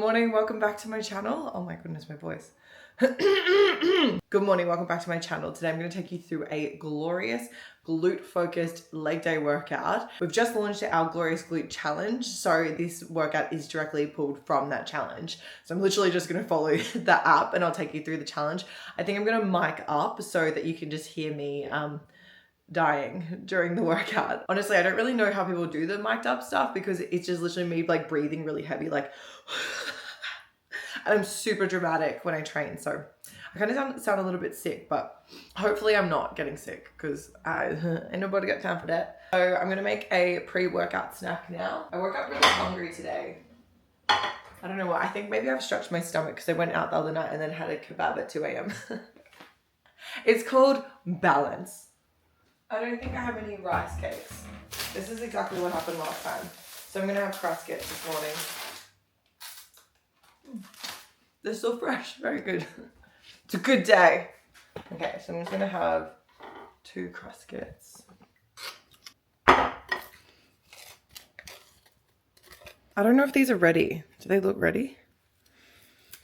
morning, welcome back to my channel. Oh my goodness, my voice. Good morning, welcome back to my channel. Today I'm going to take you through a glorious glute focused leg day workout. We've just launched our glorious glute challenge, so this workout is directly pulled from that challenge. So I'm literally just going to follow the app and I'll take you through the challenge. I think I'm going to mic up so that you can just hear me dying during the workout. Honestly, I don't really know how people do the mic'd up stuff because it's just literally me like breathing really heavy, like and I'm super dramatic when I train, so I kind of sound a little bit sick, but hopefully I'm not getting sick because ain't nobody got time for that. So I'm gonna make a pre-workout snack now. I woke up really hungry today. I don't know why. I think maybe I've stretched my stomach because I went out the other night and then had a kebab at 2 a.m. It's called balance. I don't think I have any rice cakes. This is exactly what happened last time. So I'm gonna have crustkits this morning. They're still fresh, very good. It's a good day. Okay, so I'm just gonna have 2 crustkits. I don't know if these are ready. Do they look ready?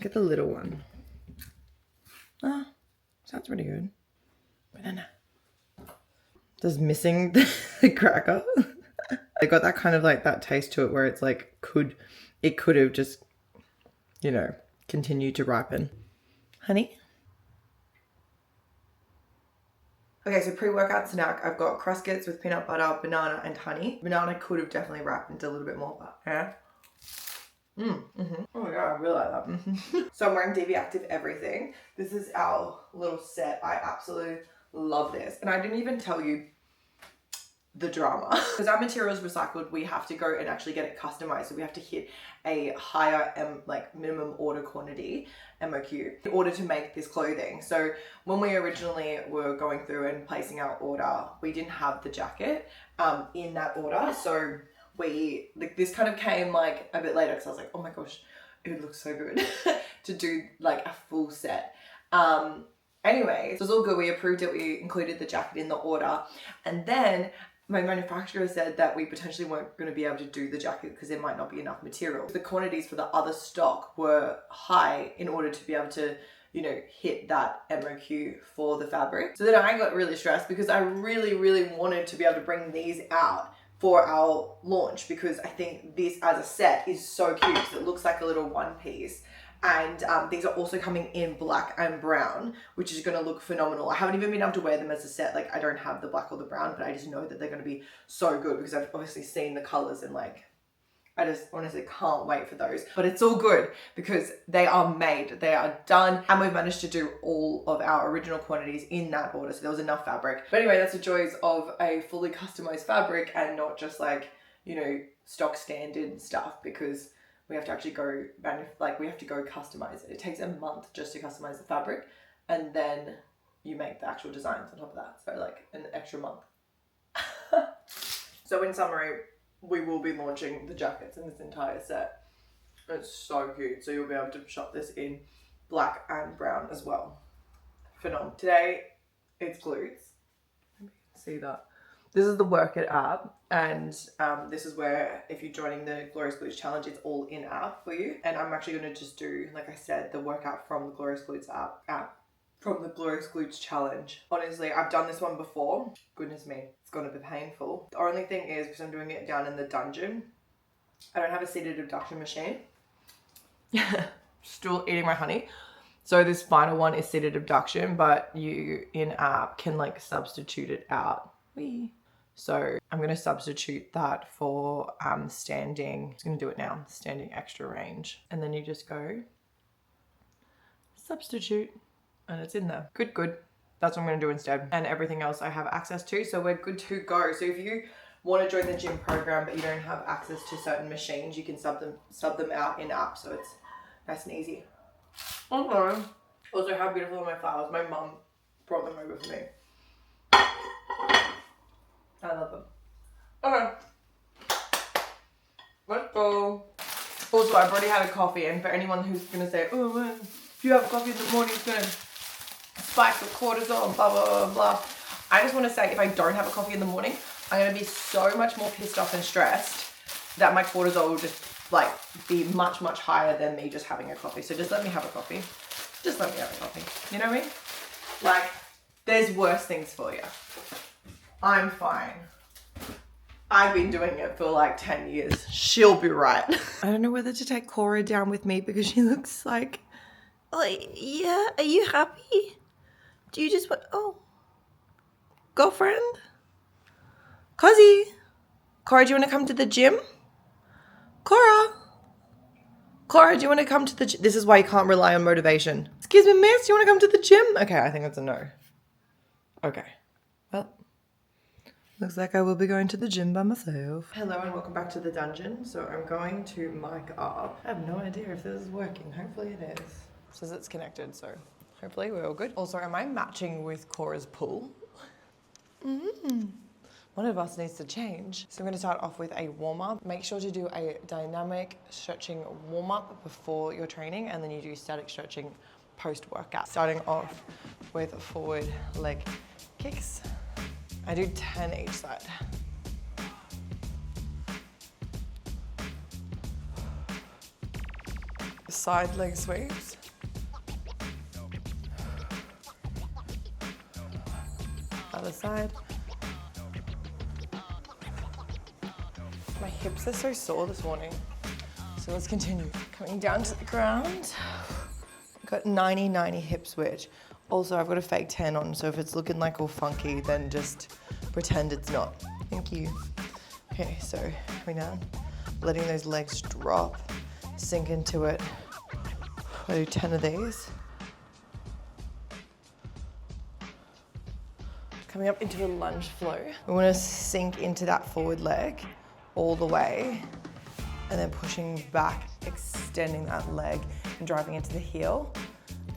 Get the little one. Ah, sounds pretty good. Banana. Just missing the cracker. It got that kind of like that taste to it where it's like it could have just, you know, continued to ripen. Honey? Okay, so pre-workout snack, I've got crustkits with peanut butter, banana, and honey. Banana could have definitely ripened a little bit more, but yeah. Oh my god, I really like that. So I'm wearing DV Active everything. This is our little set. I absolutely love this. And I didn't even tell you the drama. Because our material is recycled, we have to go and actually get it customized. So we have to hit a higher minimum order quantity, MOQ, in order to make this clothing. So when we originally were going through and placing our order, we didn't have the jacket in that order. So this kind of came like a bit later because I was like, oh my gosh, it looks so good to do like a full set. Anyway, so it's all good. We approved it. We included the jacket in the order. And then my manufacturer said that we potentially weren't going to be able to do the jacket because there might not be enough material. The quantities for the other stock were high in order to be able to, you know, hit that MOQ for the fabric. So then I got really stressed because I really, really wanted to be able to bring these out for our launch because I think this as a set is so cute because it looks like a little one piece. And these are also coming in black and brown, which is going to look phenomenal. I haven't even been able to wear them as a set. Like, I don't have the black or the brown, but I just know that they're going to be so good because I've obviously seen the colors and like, I just honestly can't wait for those. But it's all good because they are made, they are done, and we've managed to do all of our original quantities in that order. So there was enough fabric. But anyway, that's the joys of a fully customized fabric and not just like, you know, stock standard stuff, because we have to actually go, we have to go customize it. It takes a month just to customize the fabric, and then you make the actual designs on top of that. So like an extra month. So in summary, we will be launching the jackets in this entire set. It's so cute. So you'll be able to shop this in black and brown as well. Phenomenal. Today, it's glutes. Maybe you can see that. This is the Work It app, and this is where if you're joining the Glorious Glutes Challenge, it's all in app for you. And I'm actually going to just do, like I said, the workout from the Glorious Glutes app from the Glorious Glutes Challenge. Honestly, I've done this one before. Goodness me, it's going to be painful. The only thing is, because I'm doing it down in the dungeon, I don't have a seated abduction machine. Still eating my honey. So this final one is seated abduction, but you in app can like substitute it out. Whee! So I'm going to substitute that for standing. I'm just going to do it now. Standing extra range. And then you just go substitute and it's in there. Good. That's what I'm going to do instead. And everything else I have access to. So we're good to go. So if you want to join the gym program but you don't have access to certain machines, you can sub them out in app. So it's nice and easy. Okay. Also, how beautiful are my flowers? My mum brought them over for me. I love them. Okay. Let's go. Also, I've already had a coffee, and for anyone who's going to say, oh man, if you have coffee in the morning, it's going to spike the cortisol, blah, blah, blah, blah. I just want to say, if I don't have a coffee in the morning, I'm going to be so much more pissed off and stressed that my cortisol will just like be much, much higher than me just having a coffee. So just let me have a coffee. Just let me have a coffee. You know what I mean? Like, there's worse things for you. I'm fine. I've been doing it for like 10 years. She'll be right. I don't know whether to take Cora down with me because she looks like, yeah, are you happy? Do you just want, oh, girlfriend? Cozzy. Cora, do you want to come to the gym? Cora, do you want to come to the gym? This is why you can't rely on motivation. Excuse me, miss, do you want to come to the gym? Okay, I think that's a no. Okay, well, looks like I will be going to the gym by myself. Hello and welcome back to the dungeon. So I'm going to mic up. I have no idea if this is working. Hopefully it is. It says it's connected, so hopefully we're all good. Also, am I matching with Cora's pool? One of us needs to change. So I'm gonna start off with a warm-up. Make sure to do a dynamic stretching warm-up before your training, and then you do static stretching post-workout. Starting off with forward leg kicks. I do 10 each side. Side leg sweeps. Other side. My hips are so sore this morning. So let's continue. Coming down to the ground. I've got 90-90 hip switch. Also, I've got a fake tan on, so if it's looking like all funky, then just pretend it's not. Thank you. Okay, so coming down, letting those legs drop, sink into it. I do 10 of these. Coming up into a lunge flow. We want to sink into that forward leg all the way, and then pushing back, extending that leg and driving into the heel.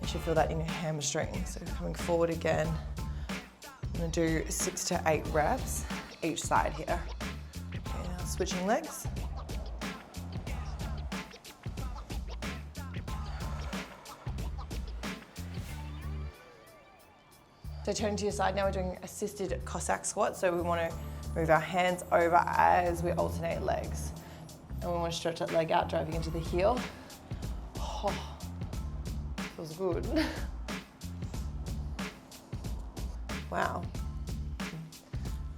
You should feel that in your hamstring. So coming forward again. I'm gonna do 6 to 8 reps each side here. Okay, now switching legs. So turning to your side now, we're doing assisted Cossack squat. So we want to move our hands over as we alternate legs. And we want to stretch that leg out, driving into the heel. Oh, feels good. Wow.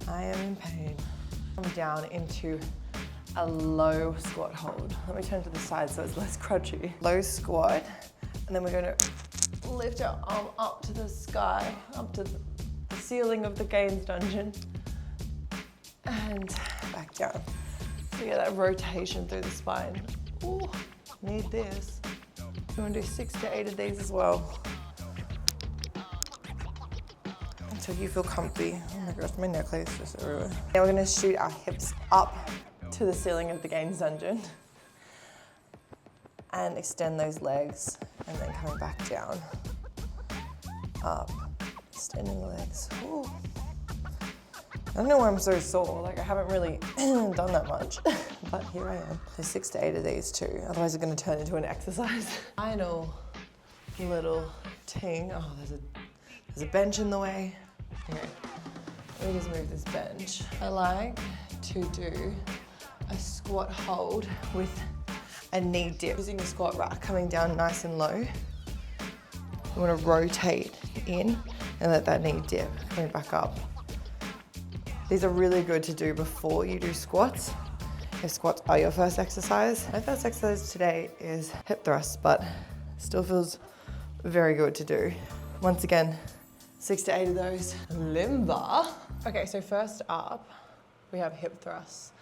I am in pain. Come down into a low squat hold. Let me turn to the side so it's less crutchy. Low squat, and then we're going to lift our arm up to the sky, up to the ceiling of the gains dungeon, and back down. So you get that rotation through the spine. Ooh, need this. You want to do 6 to 8 of these as well. Until you feel comfy. Oh my gosh, my necklace is just everywhere. Now we're going to shoot our hips up to the ceiling of the gains dungeon and extend those legs, and then coming back down, up, extending the legs. Ooh. I don't know why I'm so sore, like I haven't really done that much, but here I am. There's 6 to 8 of these too, otherwise it's gonna turn into an exercise. Final little ting. Oh, there's a bench in the way. Okay, let me just move this bench. I like to do a squat hold with a knee dip. Using the squat rack, coming down nice and low. You want to rotate in and let that knee dip, coming back up. These are really good to do before you do squats, if squats are your first exercise. My first exercise today is hip thrusts, but still feels very good to do. Once again, 6 to 8 of those. Limber. Okay, so first up, we have hip thrusts.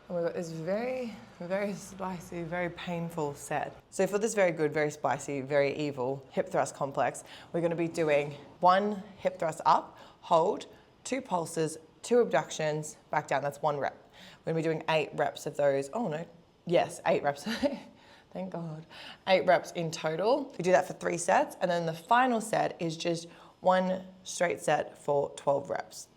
And we've got this very, very spicy, very painful set. So for this very good, very spicy, very evil hip thrust complex, we're gonna be doing 1 hip thrust up, hold, 2 pulses, 2 abductions, back down, that's 1 rep. We're gonna be doing 8 reps of those. Oh no, yes, 8 reps. Thank God. 8 reps in total. We do that for 3 sets, and then the final set is just 1 straight set for 12 reps.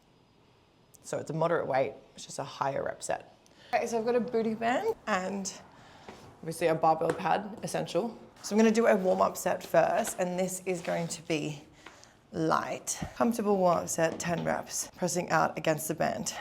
So it's a moderate weight, it's just a higher rep set. Okay, so I've got a booty band and obviously a barbell pad, essential. So I'm gonna do a warm-up set first, and this is going to be light. Comfortable warm-up set, 10 reps, pressing out against the band.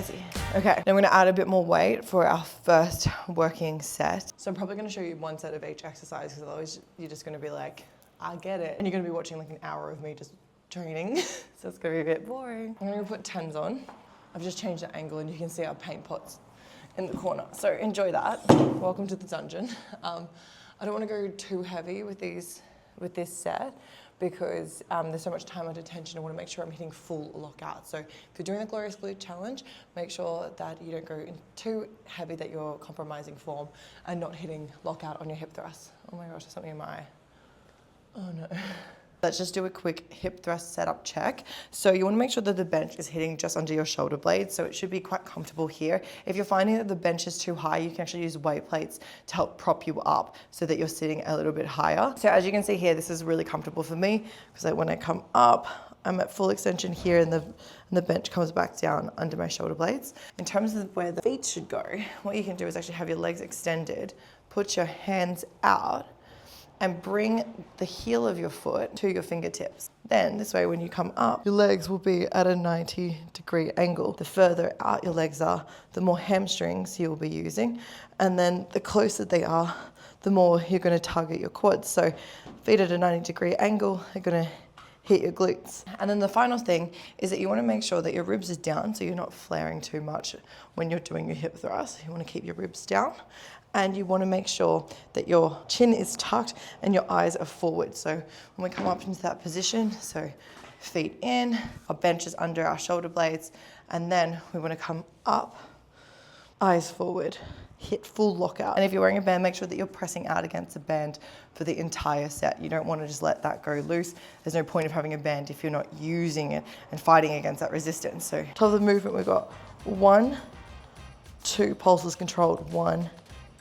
spicy. Okay, now I'm gonna add a bit more weight for our first working set. So I'm probably gonna show you one set of each exercise because otherwise you're just gonna be like, I get it. And you're gonna be watching like an hour of me just training. So it's gonna be a bit boring. I'm gonna put 10s on. I've just changed the angle and you can see our paint pots in the corner. So enjoy that. Welcome to the dungeon. I don't wanna go too heavy with this set because there's so much time under tension. I want to make sure I'm hitting full lockout. So if you're doing the Glorious Glute Challenge, make sure that you don't go in too heavy that you're compromising form and not hitting lockout on your hip thrust. Oh my gosh, there's something in my eye. Oh no. Let's just do a quick hip thrust setup check. So you want to make sure that the bench is hitting just under your shoulder blades. So it should be quite comfortable here. If you're finding that the bench is too high, you can actually use weight plates to help prop you up so that you're sitting a little bit higher. So as you can see here, this is really comfortable for me because like when I come up, I'm at full extension here and the bench comes back down under my shoulder blades. In terms of where the feet should go, what you can do is actually have your legs extended, put your hands out, and bring the heel of your foot to your fingertips. Then this way when you come up, your legs will be at a 90-degree angle. The further out your legs are, the more hamstrings you'll be using. And then the closer they are, the more you're gonna target your quads. So feet at a 90-degree angle are gonna hit your glutes. And then the final thing is that you wanna make sure that your ribs are down so you're not flaring too much when you're doing your hip thrust. You wanna keep your ribs down. And you want to make sure that your chin is tucked and your eyes are forward. So when we come up into that position, so feet in, our bench is under our shoulder blades, and then we want to come up, eyes forward, hit full lockout. And if you're wearing a band, make sure that you're pressing out against the band for the entire set. You don't want to just let that go loose. There's no point of having a band if you're not using it and fighting against that resistance. So top of the movement, we've got 1, 2 pulses controlled, 1,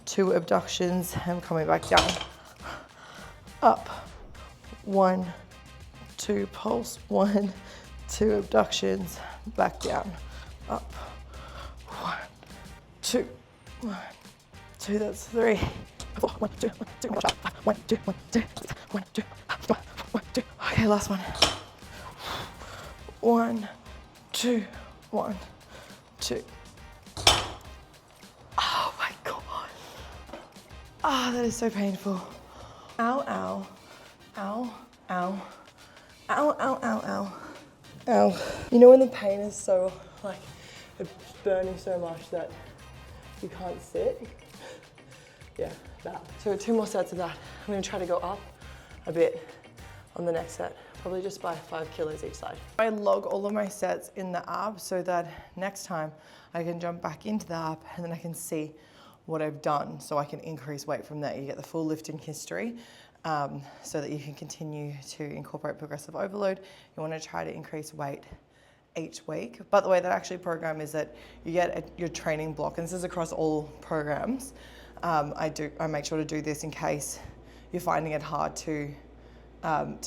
2 abductions, and coming back down, up, 1, 2 pulse, 1, 2 abductions, back down, up, 1, 2, 1, 2, that's 3, 4, 1, 2, 1, 2, 1, 2, 1, 2, 1, 2, 1, 2, okay, last one, 1, 2, 1, 2. Ah, that is so painful. Ow, ow, ow, ow, ow, ow, ow, ow, ow. You know when the pain is so, like, it's burning so much that you can't sit? Yeah, that. So 2 more sets of that. I'm gonna try to go up a bit on the next set, probably just by 5 kilos each side. I log all of my sets in the app so that next time I can jump back into the app and then I can see what I've done so I can increase weight from there. You get the full lifting history so that you can continue to incorporate progressive overload. You want to try to increase weight each week. But the way that I actually program is that you get your training block, and this is across all programs. I make sure to do this in case you're finding it hard to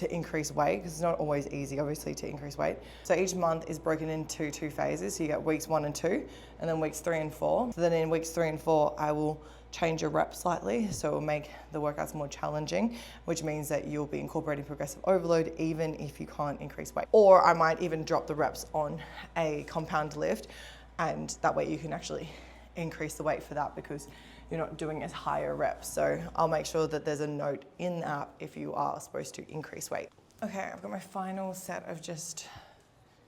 increase weight, because it's not always easy, obviously, to increase weight. So each month is broken into 2 phases. So you get weeks 1 and 2, and then weeks 3 and 4. So then in weeks 3 and 4, I will change your reps slightly, so it will make the workouts more challenging, which means that you'll be incorporating progressive overload even if you can't increase weight. Or I might even drop the reps on a compound lift, and that way you can actually increase the weight for that because you're not doing as higher reps. So I'll make sure that there's a note in the app if you are supposed to increase weight. Okay, I've got my final set of just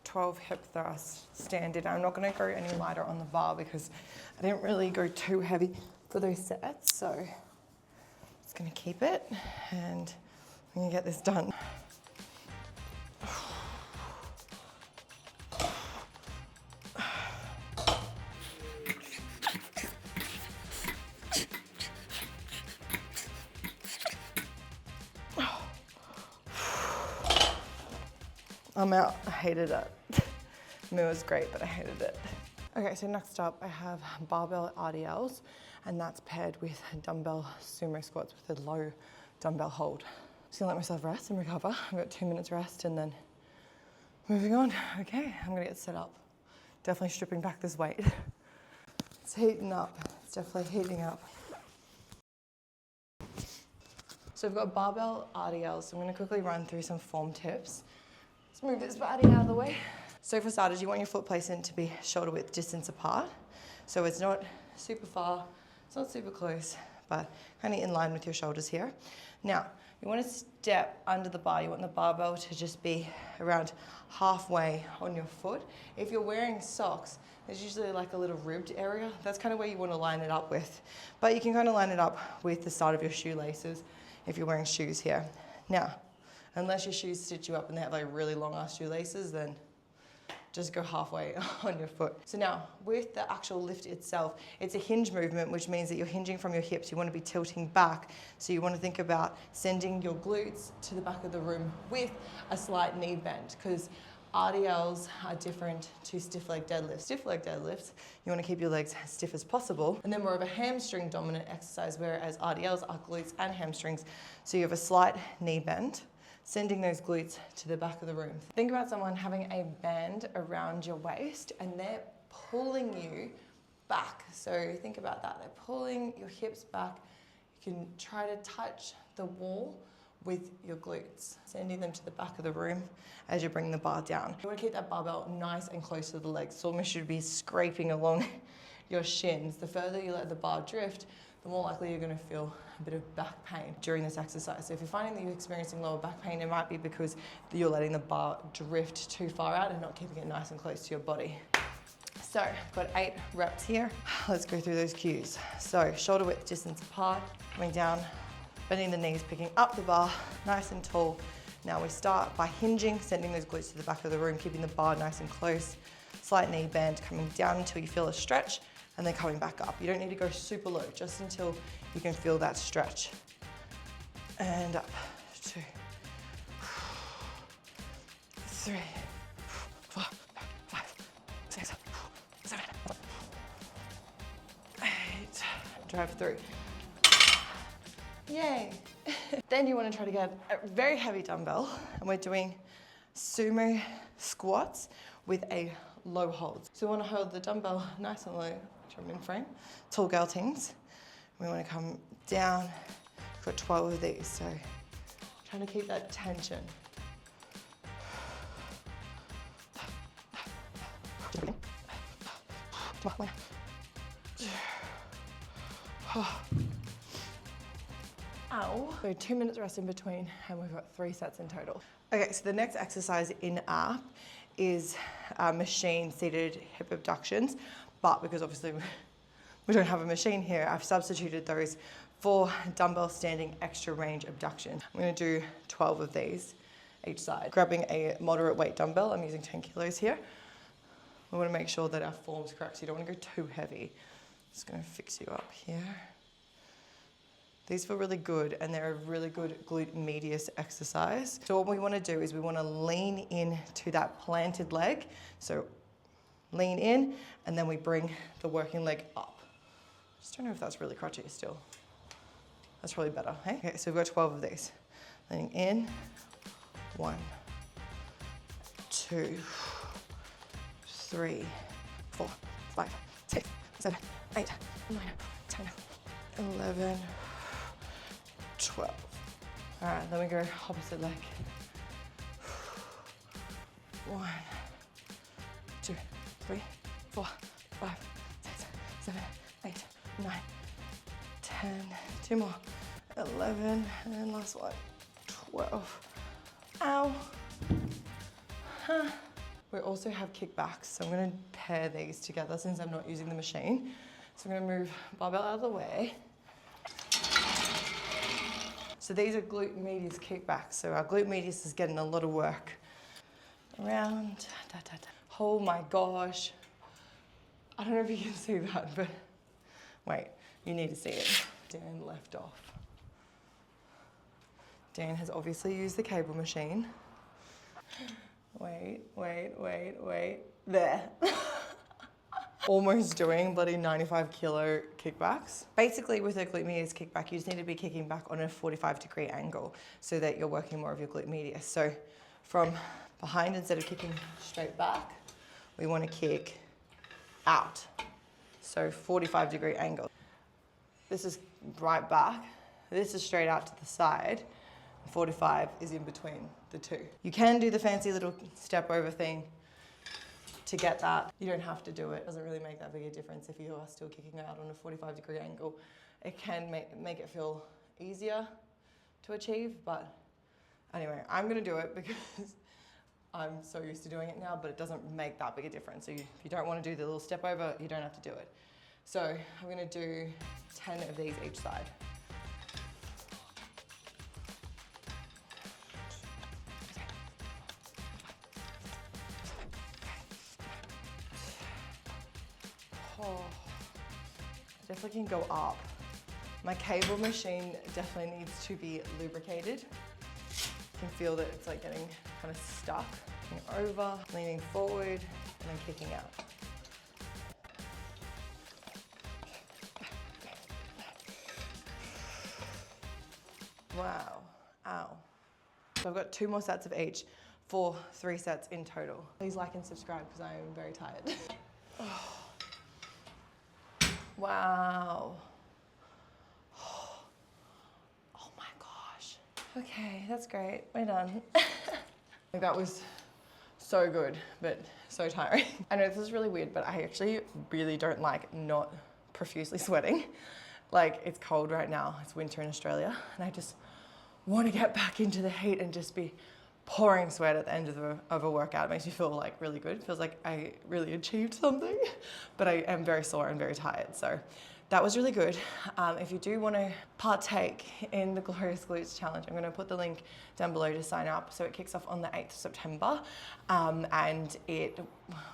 12 hip thrusts standard. I'm not gonna go any lighter on the bar because I didn't really go too heavy for those sets. So I'm just gonna keep it and I'm gonna get this done. I'm out. I hated it. I mean, it was great, but I hated it. Okay, so next up I have barbell RDLs, and that's paired with dumbbell sumo squats with a low dumbbell hold. Just gonna let myself rest and recover. I've got 2 minutes rest and then moving on. Okay, I'm gonna get set up. Definitely stripping back this weight. It's heating up. It's definitely heating up. So I've got barbell RDLs, so I'm gonna quickly run through some form tips. Let's move this body out of the way. So for starters, you want your foot placement to be shoulder width distance apart. So it's not super far, it's not super close, but kind of in line with your shoulders here. Now, you want to step under the bar. You want the barbell to just be around halfway on your foot. If you're wearing socks, there's usually like a little ribbed area. That's kind of where you want to line it up with. But you can kind of line it up with the start of your shoelaces if you're wearing shoes here. Now, unless your shoes stitch you up and they have like really long ass shoelaces, then just go halfway on your foot. So now, with the actual lift itself, it's a hinge movement, which means that you're hinging from your hips. You want to be tilting back. So you want to think about sending your glutes to the back of the room with a slight knee bend, because RDLs are different to stiff leg deadlifts. Stiff leg deadlifts, you want to keep your legs as stiff as possible, and then more of a hamstring dominant exercise, whereas RDLs are glutes and hamstrings. So you have a slight knee bend, sending those glutes to the back of the room. Think about someone having a band around your waist and they're pulling you back. So think about that. They're pulling your hips back. You can try to touch the wall with your glutes, sending them to the back of the room as you bring the bar down. You want to keep that barbell nice and close to the legs. So almost should be scraping along your shins. The further you let the bar drift, the more likely you're going to feel a bit of back pain during this exercise. So if you're finding that you're experiencing lower back pain, it might be because you're letting the bar drift too far out and not keeping it nice and close to your body. So I've got 8 reps here. Let's go through those cues. So shoulder width distance apart, coming down, bending the knees, picking up the bar, nice and tall. Now we start by hinging, sending those glutes to the back of the room, keeping the bar nice and close. Slight knee bend, coming down until you feel a stretch, and then coming back up. You don't need to go super low, just until you can feel that stretch. And up, 2, 3, 4, 5, 6, 7, 8. Drive through. Yay. Then you want to try to get a very heavy dumbbell, and we're doing sumo squats with a low hold. So we want to hold the dumbbell nice and low, in frame, tall girl things. We want to come down. We've got 12 of these, so trying to keep that tension. Ow. So 2 minutes rest in between, and we've got 3 sets in total. Okay, so the next exercise in app is machine seated hip abductions. But because obviously we don't have a machine here, I've substituted those for dumbbell standing extra range abductions. I'm going to do 12 of these each side. Grabbing a moderate weight dumbbell, I'm using 10 kilos here. We want to make sure that our form's correct, so you don't want to go too heavy. Just going to fix you up here. These feel really good, and they're a really good glute medius exercise. So what we want to do is we want to lean into that planted leg. So lean in, and then we bring the working leg up. Just don't know if that's really crutchy still. That's probably better, hey? Okay, so we've got 12 of these. Leaning in, 1, 2, 3, 4, 5, 6, 7, 8, 9, 10, 11, 12. All right, then we go opposite leg. 1, 2, 3, 4, 5, 6, 7, 8, 9, 10. 2 more. 11, and then last one. 12. Ow. Huh. We also have kickbacks, so I'm going to pair these together since I'm not using the machine. So I'm going to move barbell out of the way. So these are glute medius kickbacks. So our glute medius is getting a lot of work. Around, da, da, da. Oh my gosh. I don't know if you can see that, but wait, you need to see it. Dan left off. Dan has obviously used the cable machine. Wait. There. Almost doing bloody 95 kilo kickbacks. Basically with a glute medius kickback, you just need to be kicking back on a 45-degree angle so that you're working more of your glute medius. So from behind, instead of kicking straight back, we want to kick out. So 45-degree angle. This is right back. This is straight out to the side. 45 is in between the two. You can do the fancy little step over thing to get that. You don't have to do it. It doesn't really make that big a difference if you are still kicking out on a 45-degree angle. It can make it feel easier to achieve, but anyway, I'm gonna do it because I'm so used to doing it now, but it doesn't make that big a difference. So if you don't want to do the little step over, you don't have to do it. So I'm gonna do 10 of these each side. Oh, definitely can go up. My cable machine definitely needs to be lubricated. You can feel that it's like getting kind of stuck. Looking over, leaning forward, and then kicking out. Wow, ow. So I've got 2 more sets of each for 3 sets in total. Please like and subscribe because I am very tired. Oh. Wow. Oh my gosh. Okay, that's great. We're done. That was so good, but so tiring. I know this is really weird, but I actually really don't like not profusely sweating. Like, it's cold right now. It's winter in Australia, and I just want to get back into the heat and just be pouring sweat at the end of a workout. It makes me feel like really good. It feels like I really achieved something, but I am very sore and very tired. So that was really good. If you do want to partake in the Glorious Glutes Challenge, I'm going to put the link down below to sign up. So it kicks off on the 8th of September, and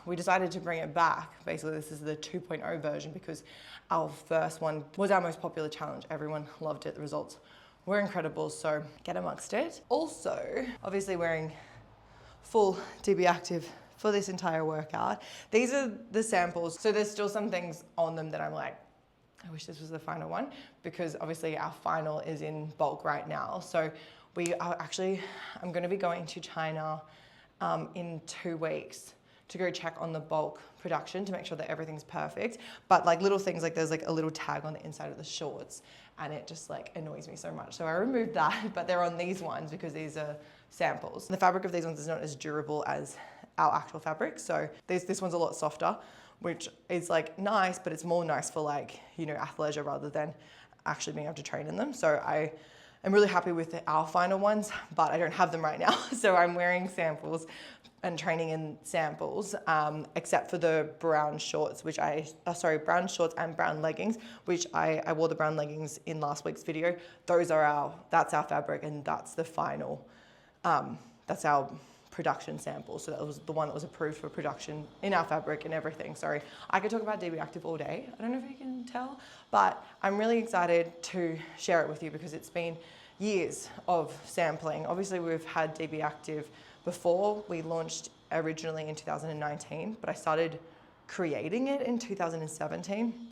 we decided to bring it back. Basically, this is the 2.0 version because our first one was our most popular challenge. Everyone loved it. The results were incredible, so get amongst it. Also, obviously wearing full DB Active for this entire workout. These are the samples. So there's still some things on them that I'm like, I wish this was the final one, because obviously our final is in bulk right now. So I'm gonna be going to China in 2 weeks to go check on the bulk production to make sure that everything's perfect. But like little things, like there's like a little tag on the inside of the shorts, and it just like annoys me so much. So I removed that, but they're on these ones because these are samples. The fabric of these ones is not as durable as our actual fabric. So this one's a lot softer, which is like nice, but it's more nice for like, you know, athleisure rather than actually being able to train in them. So I'm really happy with our final ones, but I don't have them right now. So I'm wearing samples and training in samples, except for the brown shorts, brown shorts and brown leggings, which I wore the brown leggings in last week's video. That's our fabric, and that's the final, that's our production sample. So that was the one that was approved for production in our fabric and everything. Sorry, I could talk about DB Active all day. I don't know if you can tell, but I'm really excited to share it with you because it's been years of sampling. Obviously we've had DB Active before. We launched originally in 2019, but I started creating it in 2017.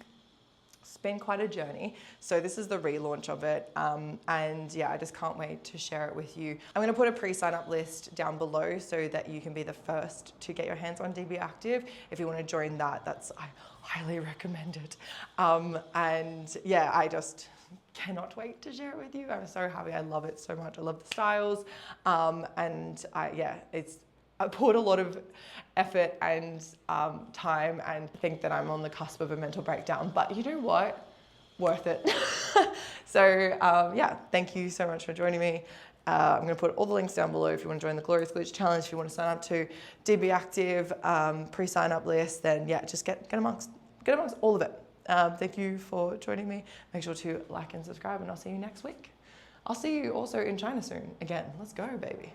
It's been quite a journey. So this is the relaunch of it. And yeah, I just can't wait to share it with you. I'm gonna put a pre-sign up list down below so that you can be the first to get your hands on DB Active. If you wanna join that, I highly recommend it. And yeah, I just cannot wait to share it with you. I'm so happy. I love it so much. I love the styles. I poured a lot of effort and time, and think that I'm on the cusp of a mental breakdown, but you know what? Worth it. So yeah, thank you so much for joining me. I'm gonna put all the links down below if you wanna join the Glorious Glutes Challenge, if you wanna sign up to DB Active pre-sign up list, then yeah, just get amongst all of it. Thank you for joining me. Make sure to like and subscribe, and I'll see you next week. I'll see you also in China soon. Again, let's go, baby.